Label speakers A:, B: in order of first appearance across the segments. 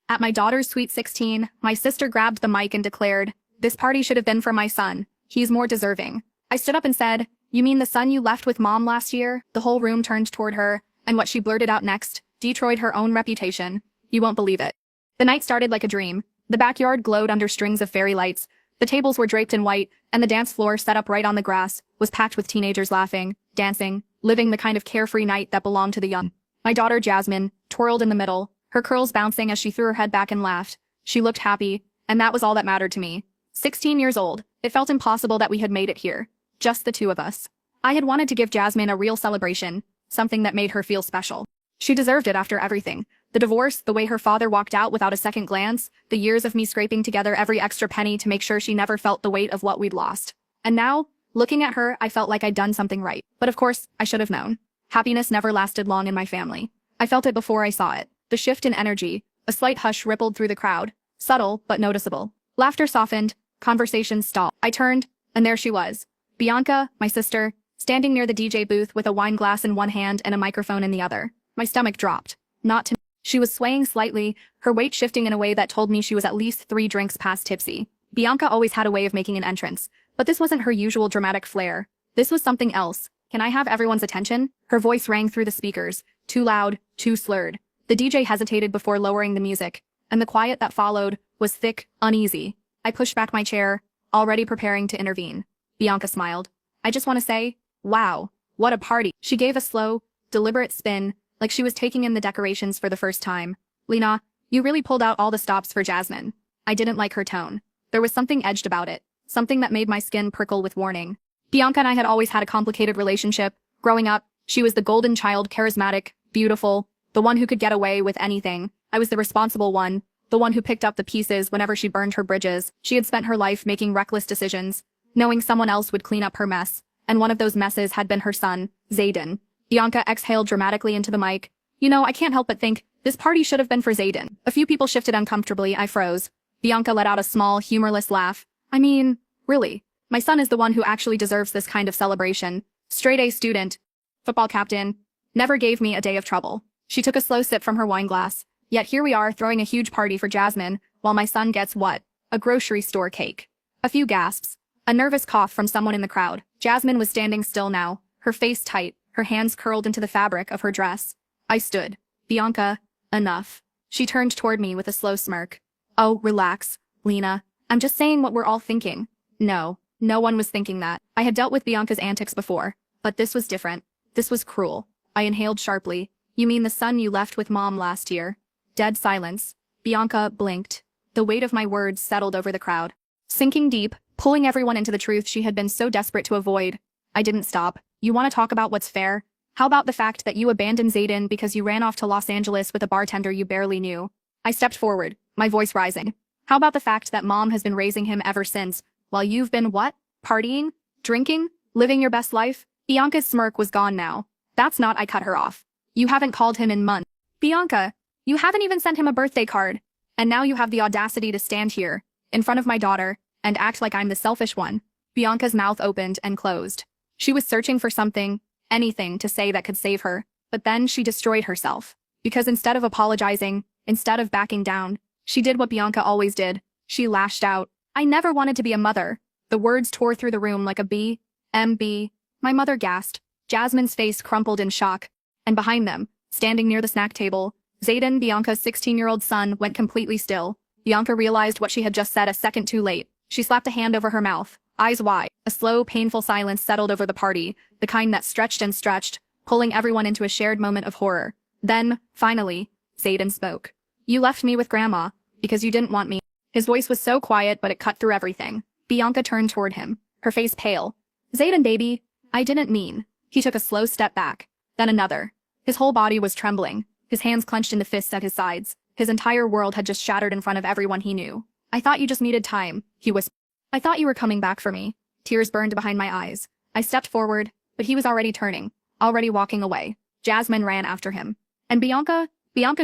A: At my daughter's sweet 16, my sister grabbed the mic and declared, "This party should have been for my son. He's more deserving." I stood up and said, "You mean the son you left with mom last year?" The whole room turned toward her, and what she blurted out next destroyed her own reputation. You won't believe it. The night started like a dream. The backyard glowed under strings of fairy lights. The tables were draped in white, and the dance floor, set up right on the grass, was packed with teenagers laughing, dancing, living the kind of carefree night that belonged to the young. My daughter Jasmine twirled in the middle, her curls bouncing as she threw her head back and laughed. She looked happy, and that was all that mattered to me. 16 years old, it felt impossible that we had made it here. Just the two of us. I had wanted to give Jasmine a real celebration, something that made her feel special. She deserved it after everything. The divorce, the way her father walked out without a second glance, the years of me scraping together every extra penny to make sure she never felt the weight of what we'd lost. And now, looking at her, I felt like I'd done something right. But of course, I should have known. Happiness never lasted long in my family. I felt it before I saw it. The shift in energy, a slight hush rippled through the crowd, subtle but noticeable. Laughter softened, conversations stalled. I turned, and there she was. Bianca, my sister, standing near the DJ booth with a wine glass in one hand and a microphone in the other. My stomach dropped. Not to me. She was swaying slightly, her weight shifting in a way that told me she was at least 3 drinks past tipsy. Bianca always had a way of making an entrance, but this wasn't her usual dramatic flair. This was something else. "Can I have everyone's attention?" Her voice rang through the speakers, too loud, too slurred. The DJ hesitated before lowering the music, and the quiet that followed was thick, uneasy. I pushed back my chair, already preparing to intervene. Bianca smiled. "I just want to say, wow, what a party." She gave a slow, deliberate spin, like she was taking in the decorations for the first time. "Lena, you really pulled out all the stops for Jasmine." I didn't like her tone. There was something edged about it, something that made my skin prickle with warning. Bianca and I had always had a complicated relationship. Growing up, she was the golden child, charismatic, beautiful, the one who could get away with anything. I was the responsible one, the one who picked up the pieces whenever she burned her bridges. She had spent her life making reckless decisions, knowing someone else would clean up her mess, and one of those messes had been her son, Zayden. Bianca exhaled dramatically into the mic. "You know, I can't help but think, this party should have been for Zayden." A few people shifted uncomfortably. I froze. Bianca let out a small, humorless laugh. "I mean, really? My son is the one who actually deserves this kind of celebration. Straight A student, football captain, never gave me a day of trouble." She took a slow sip from her wine glass. "Yet here we are throwing a huge party for Jasmine, while my son gets what? A grocery store cake." A few gasps. A nervous cough from someone in the crowd. Jasmine was standing still now, her face tight, her hands curled into the fabric of her dress. I stood. "Bianca, enough." She turned toward me with a slow smirk. "Oh, relax, Lena. I'm just saying what we're all thinking." No, no one was thinking that. I had dealt with Bianca's antics before, but this was different. This was cruel. I inhaled sharply. "You mean the son you left with mom last year?" Dead silence. Bianca blinked. The weight of my words settled over the crowd, sinking deep, pulling everyone into the truth she had been so desperate to avoid. I didn't stop. "You want to talk about what's fair? How about the fact that you abandoned Zayden because you ran off to Los Angeles with a bartender you barely knew?" I stepped forward, my voice rising. "How about the fact that mom has been raising him ever since, while you've been what? Partying? Drinking? Living your best life?" Bianca's smirk was gone now. "That's not," I cut her off. "You haven't called him in months. Bianca, you haven't even sent him a birthday card. And now you have the audacity to stand here, in front of my daughter, and act like I'm the selfish one." Bianca's mouth opened and closed. She was searching for something, anything to say that could save her, but then she destroyed herself. Because instead of apologizing, instead of backing down, she did what Bianca always did. She lashed out. "I never wanted to be a mother." The words tore through the room like a BMB. My mother gasped. Jasmine's face crumpled in shock. And behind them, standing near the snack table, Zayden, Bianca's 16-year-old son, went completely still. Bianca realized what she had just said a second too late. She slapped a hand over her mouth, eyes wide. A slow, painful silence settled over the party, the kind that stretched and stretched, pulling everyone into a shared moment of horror. Then, finally, Zayden spoke. "You left me with Grandma, because you didn't want me." His voice was so quiet, but it cut through everything. Bianca turned toward him, her face pale. "Zayden, baby, I didn't mean." He took a slow step back, then another. His whole body was trembling, his hands clenched into fists at his sides. His entire world had just shattered in front of everyone he knew. "I thought you just needed time," he whispered. "I thought you were coming back for me." Tears burned behind my eyes. I stepped forward, but he was already turning, already walking away. Jasmine ran after him. And Bianca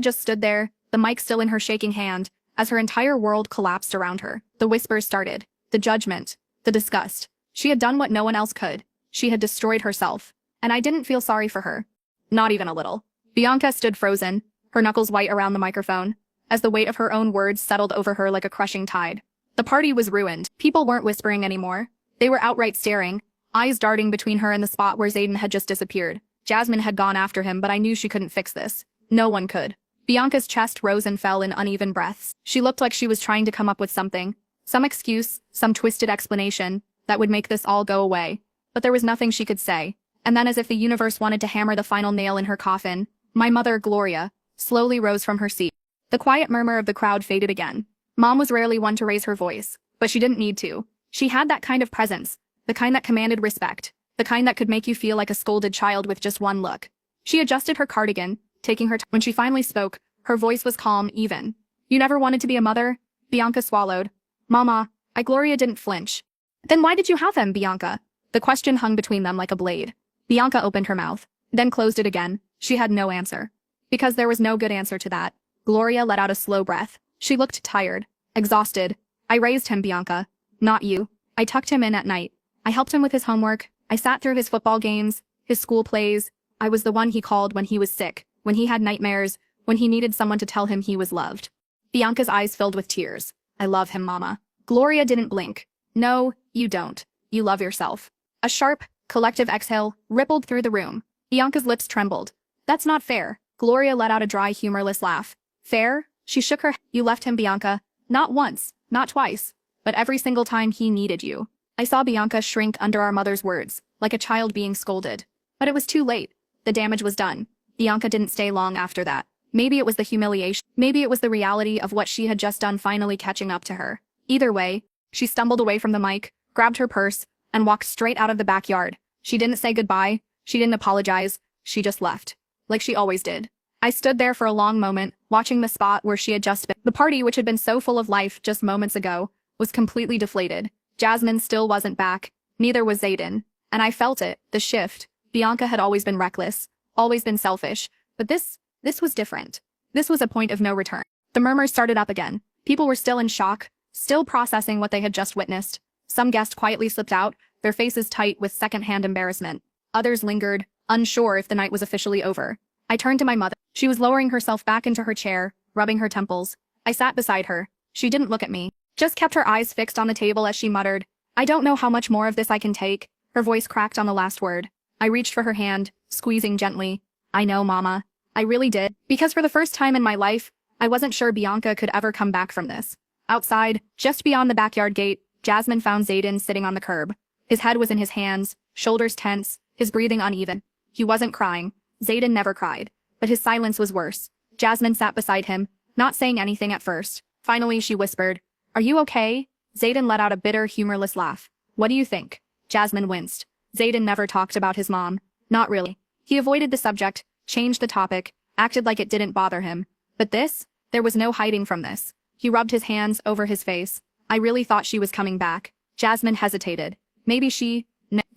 A: just stood there, the mic still in her shaking hand, as her entire world collapsed around her. The whispers started, the judgment, the disgust. She had done what no one else could. She had destroyed herself. And I didn't feel sorry for her. Not even a little. Bianca stood frozen, her knuckles white around the microphone. as the weight of her own words settled over her like a crushing tide. The party was ruined. People weren't whispering anymore. They were outright staring, eyes darting between her and the spot where Xaden had just disappeared. Jasmine had gone after him, but I knew she couldn't fix this. No one could. Bianca's chest rose and fell in uneven breaths. She looked like she was trying to come up with something. Some excuse, some twisted explanation, that would make this all go away. But there was nothing she could say. And then, as if the universe wanted to hammer the final nail in her coffin, my mother, Gloria, slowly rose from her seat. The quiet murmur of the crowd faded again. Mom was rarely one to raise her voice, but she didn't need to. She had that kind of presence, the kind that commanded respect, the kind that could make you feel like a scolded child with just one look. She adjusted her cardigan, taking her time. When she finally spoke, her voice was calm, even. You never wanted to be a mother? Bianca swallowed. Mama, Gloria didn't flinch. Then why did you have them, Bianca? The question hung between them like a blade. Bianca opened her mouth, then closed it again. She had no answer. Because there was no good answer to that. Gloria let out a slow breath. She looked tired, exhausted. I raised him, Bianca. Not you. I tucked him in at night. I helped him with his homework. I sat through his football games, his school plays. I was the one he called when he was sick, when he had nightmares, when he needed someone to tell him he was loved. Bianca's eyes filled with tears. I love him, Mama. Gloria didn't blink. No, you don't. You love yourself. A sharp, collective exhale rippled through the room. Bianca's lips trembled. That's not fair. Gloria let out a dry, humorless laugh. Fair? She shook her head. You left him, Bianca. Not once, not twice, but every single time he needed you. I saw Bianca shrink under our mother's words, like a child being scolded. But it was too late. The damage was done. Bianca didn't stay long after that. Maybe it was the humiliation. Maybe it was the reality of what she had just done finally catching up to her. Either way, she stumbled away from the mic, grabbed her purse, and walked straight out of the backyard. She didn't say goodbye. She didn't apologize. She just left. Like she always did. I stood there for a long moment, watching the spot where she had just been. The party, which had been so full of life just moments ago, was completely deflated. Jasmine still wasn't back. Neither was Xaden. And I felt it, the shift. Bianca had always been reckless, always been selfish. But this was different. This was a point of no return. The murmurs started up again. People were still in shock, still processing what they had just witnessed. Some guests quietly slipped out, their faces tight with second-hand embarrassment. Others lingered, unsure if the night was officially over. I turned to my mother. She was lowering herself back into her chair, rubbing her temples. I sat beside her. She didn't look at me, just kept her eyes fixed on the table as she muttered, I don't know how much more of this I can take. Her voice cracked on the last word. I reached for her hand, squeezing gently. I know, Mama. I really did. Because for the first time in my life, I wasn't sure Bianca could ever come back from this. Outside, just beyond the backyard gate, Jasmine found Xaden sitting on the curb. His head was in his hands, shoulders tense, his breathing uneven. He wasn't crying. Xaden never cried. But his silence was worse. Jasmine sat beside him, not saying anything at first. Finally, she whispered, Are you okay? Xaden let out a bitter, humorless laugh. What do you think? Jasmine winced. Xaden never talked about his mom. Not really. He avoided the subject, changed the topic, acted like it didn't bother him. But this? There was no hiding from this. He rubbed his hands over his face. I really thought she was coming back. Jasmine hesitated. Maybe she...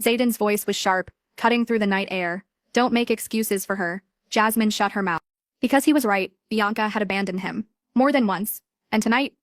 A: Xaden's voice was sharp, cutting through the night air. Don't make excuses for her. Jasmine shut her mouth. Because he was right, Bianca had abandoned him. More than once. And tonight,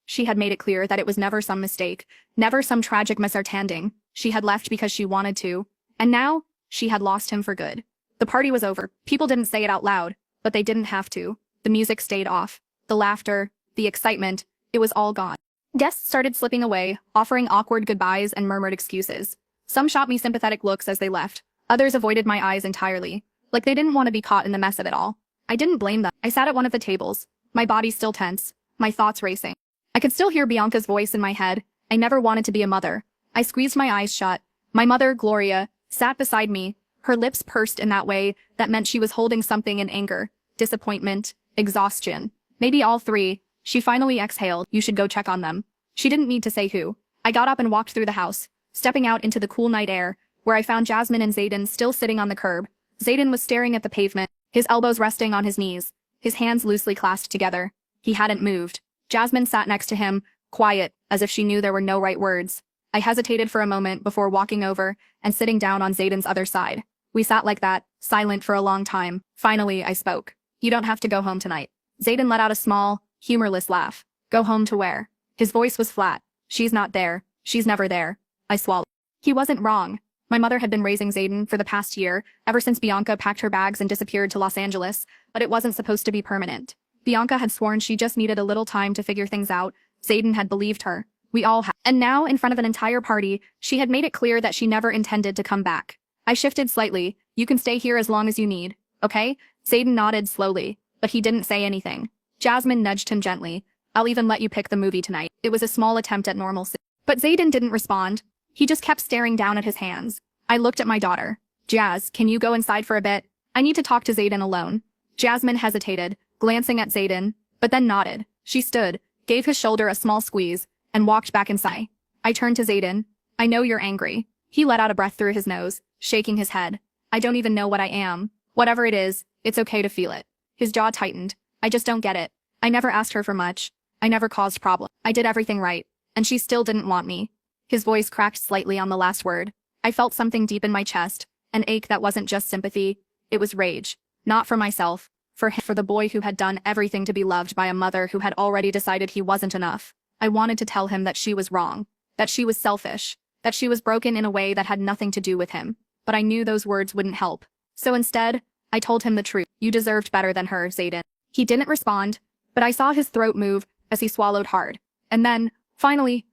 A: she had made it clear that it was never some mistake, never some tragic misunderstanding. She had left because she wanted to. And now, she had lost him for good. The party was over. People didn't say it out loud, but they didn't have to. The music stayed off. The laughter, the excitement, it was all gone. Guests started slipping away, offering awkward goodbyes and murmured excuses. Some shot me sympathetic looks as they left. Others avoided my eyes entirely, like they didn't want to be caught in the mess of it all. I didn't blame them. I sat at one of the tables, my body still tense, my thoughts racing. I could still hear Bianca's voice in my head. I never wanted to be a mother. I squeezed my eyes shut. My mother, Gloria, sat beside me, her lips pursed in that way that meant she was holding something in anger, disappointment, exhaustion. Maybe all three. She finally exhaled. You should go check on them. She didn't need to say who. I got up and walked through the house, stepping out into the cool night air, where I found Jasmine and Xaden still sitting on the curb. Xaden was staring at the pavement, his elbows resting on his knees, his hands loosely clasped together. He hadn't moved. Jasmine sat next to him, quiet, as if she knew there were no right words. I hesitated for a moment before walking over and sitting down on Xaden's other side. We sat like that, silent for a long time. Finally, I spoke. You don't have to go home tonight. Xaden let out a small, humorless laugh. Go home to where? His voice was flat. She's not there. She's never there. I swallowed. He wasn't wrong. My mother had been raising Xaden for the past year, ever since Bianca packed her bags and disappeared to Los Angeles, but it wasn't supposed to be permanent. Bianca had sworn she just needed a little time to figure things out. Zayden had believed her. We all had. And now, in front of an entire party, she had made it clear that she never intended to come back. I shifted slightly. You can stay here as long as you need, okay? Zayden nodded slowly, but he didn't say anything. Jasmine nudged him gently. I'll even let you pick the movie tonight. It was a small attempt at normalcy. But Zayden didn't respond. He just kept staring down at his hands. I looked at my daughter. Jazz, can you go inside for a bit? I need to talk to Zayden alone. Jasmine hesitated, glancing at Zayden, but then nodded. She stood, gave his shoulder a small squeeze, and walked back inside. I turned to Zayden. I know you're angry. He let out a breath through his nose, shaking his head. I don't even know what I am. Whatever it is, it's okay to feel it. His jaw tightened. I just don't get it. I never asked her for much. I never caused problems. I did everything right, and she still didn't want me. His voice cracked slightly on the last word. I felt something deep in my chest, an ache that wasn't just sympathy. It was rage. Not for myself. For him, for the boy who had done everything to be loved by a mother who had already decided he wasn't enough. I wanted to tell him that she was wrong, that she was selfish, that she was broken in a way that had nothing to do with him. But I knew those words wouldn't help. So instead, I told him the truth. You deserved better than her, Zayden. He didn't respond, but I saw his throat move as he swallowed hard. And then, finally,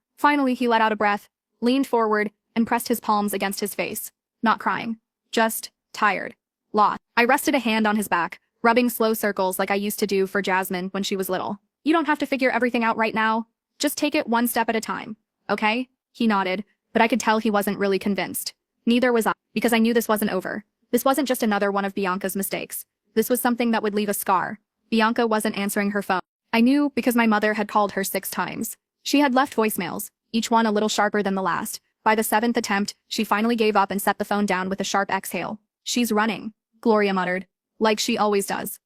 A: he let out a breath, leaned forward, and pressed his palms against his face. Not crying. Just tired. Lost. I rested a hand on his back, rubbing slow circles like I used to do for Jasmine when she was little. You don't have to figure everything out right now. Just take it one step at a time, okay? He nodded, but I could tell he wasn't really convinced. Neither was I, because I knew this wasn't over. This wasn't just another one of Bianca's mistakes. This was something that would leave a scar. Bianca wasn't answering her phone. I knew because my mother had called her 6 times. She had left voicemails, each one a little sharper than the last. By the 7th attempt, she finally gave up and set the phone down with a sharp exhale. She's running, Gloria muttered. Like she always does.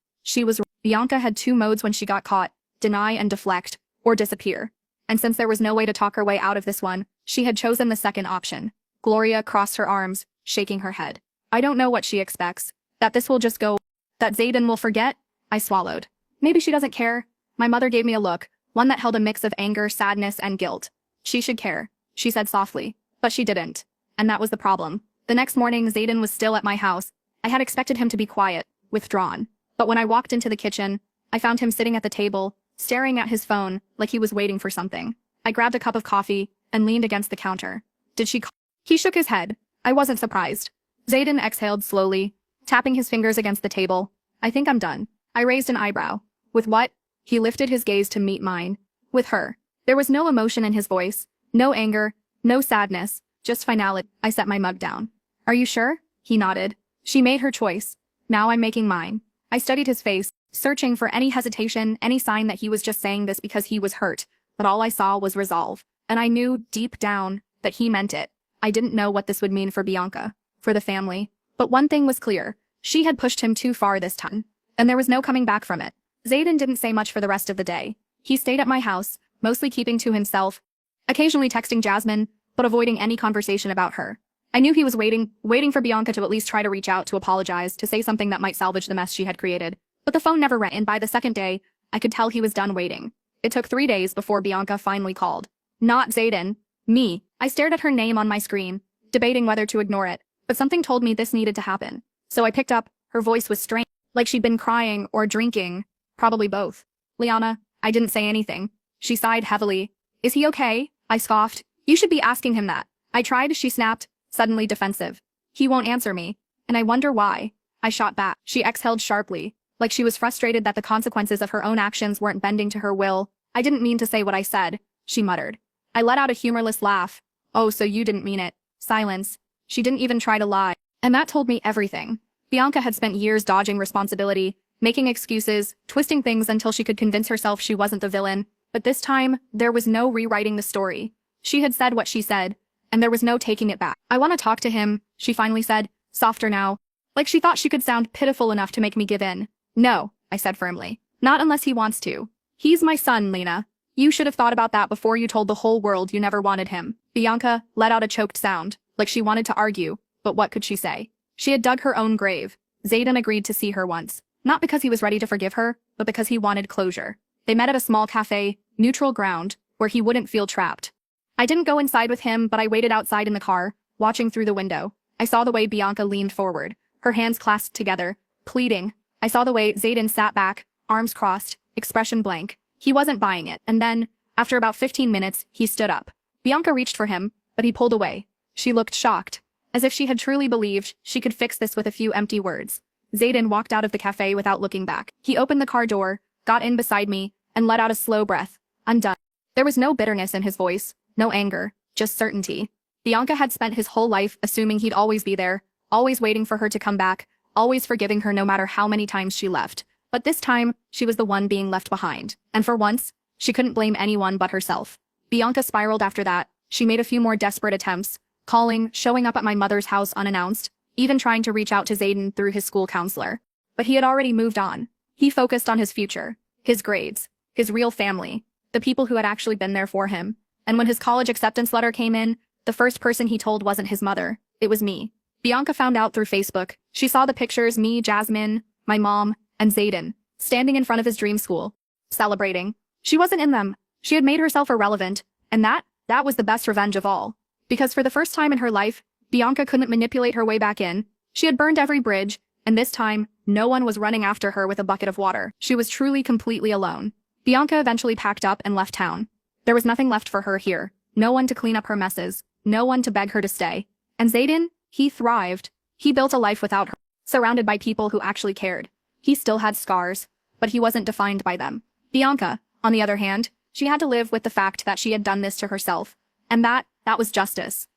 A: Bianca had 2 modes when she got caught, deny and deflect, or disappear. And since there was no way to talk her way out of this one, she had chosen the second option. Gloria crossed her arms, shaking her head. I don't know what she expects. That this will just go. That Zayden will forget? I swallowed. Maybe she doesn't care. My mother gave me a look, one that held a mix of anger, sadness, and guilt. She should care, she said softly. But she didn't. And that was the problem. The next morning, Zayden was still at my house. I had expected him to be quiet, withdrawn. But when I walked into the kitchen, I found him sitting at the table, staring at his phone like he was waiting for something. I grabbed a cup of coffee and leaned against the counter. Did she call? He shook his head. I wasn't surprised. Zayden exhaled slowly, tapping his fingers against the table. I think I'm done. I raised an eyebrow. With what? He lifted his gaze to meet mine. With her. There was no emotion in his voice, no anger, no sadness, just finality. I set my mug down. Are you sure? He nodded. She made her choice. Now I'm making mine. I studied his face, searching for any hesitation, any sign that he was just saying this because he was hurt, but all I saw was resolve. And I knew, deep down, that he meant it. I didn't know what this would mean for Bianca, for the family. But one thing was clear. She had pushed him too far this time, and there was no coming back from it. Zayden didn't say much for the rest of the day. He stayed at my house, mostly keeping to himself, occasionally texting Jasmine, but avoiding any conversation about her. I knew he was waiting for Bianca to at least try to reach out to apologize, to say something that might salvage the mess she had created. But the phone never rang, and by the second day, I could tell he was done waiting. It took 3 days before Bianca finally called. Not Zayden. Me. I stared at her name on my screen, debating whether to ignore it, but something told me this needed to happen. So I picked up. Her voice was strained, like she'd been crying or drinking. Probably both. Liana. I didn't say anything. She sighed heavily. Is he okay? I scoffed. You should be asking him that. I tried, she snapped, suddenly defensive. He won't answer me. And I wonder why. I shot back. She exhaled sharply, like she was frustrated that the consequences of her own actions weren't bending to her will. I didn't mean to say what I said, she muttered. I let out a humorless laugh. Oh, so you didn't mean it. Silence. She didn't even try to lie. And that told me everything. Bianca had spent years dodging responsibility, making excuses, twisting things until she could convince herself she wasn't the villain. But this time, there was no rewriting the story. She had said what she said, and there was no taking it back. I want to talk to him, she finally said, softer now. Like she thought she could sound pitiful enough to make me give in. No, I said firmly. Not unless he wants to. He's my son, Lena. You should have thought about that before you told the whole world you never wanted him. Bianca let out a choked sound, like she wanted to argue, but what could she say? She had dug her own grave. Zayden agreed to see her once. Not because he was ready to forgive her, but because he wanted closure. They met at a small cafe, neutral ground, where he wouldn't feel trapped. I didn't go inside with him, but I waited outside in the car, watching through the window. I saw the way Bianca leaned forward, her hands clasped together, pleading. I saw the way Zayden sat back, arms crossed, expression blank. He wasn't buying it, and then, after about 15 minutes, he stood up. Bianca reached for him, but he pulled away. She looked shocked, as if she had truly believed she could fix this with a few empty words. Zayden walked out of the cafe without looking back. He opened the car door, got in beside me, and let out a slow breath. I'm done. There was no bitterness in his voice, no anger, just certainty. Bianca had spent his whole life assuming he'd always be there, always waiting for her to come back, always forgiving her no matter how many times she left. But this time, she was the one being left behind. And for once, she couldn't blame anyone but herself. Bianca spiraled after that. She made a few more desperate attempts, calling, showing up at my mother's house unannounced, even trying to reach out to Zayden through his school counselor. But he had already moved on. He focused on his future, his grades, his real family, the people who had actually been there for him. And when his college acceptance letter came in, the first person he told wasn't his mother, it was me. Bianca found out through Facebook. She saw the pictures, me, Jasmine, my mom, and Zayden, standing in front of his dream school, celebrating. She wasn't in them. She had made herself irrelevant, and that was the best revenge of all. Because for the first time in her life, Bianca couldn't manipulate her way back in. She had burned every bridge, and this time, no one was running after her with a bucket of water. She was truly completely alone. Bianca eventually packed up and left town. There was nothing left for her here. No one to clean up her messes. No one to beg her to stay. And Zayden, he thrived. He built a life without her, surrounded by people who actually cared. He still had scars, but he wasn't defined by them. Bianca, on the other hand, she had to live with the fact that she had done this to herself. And that was justice.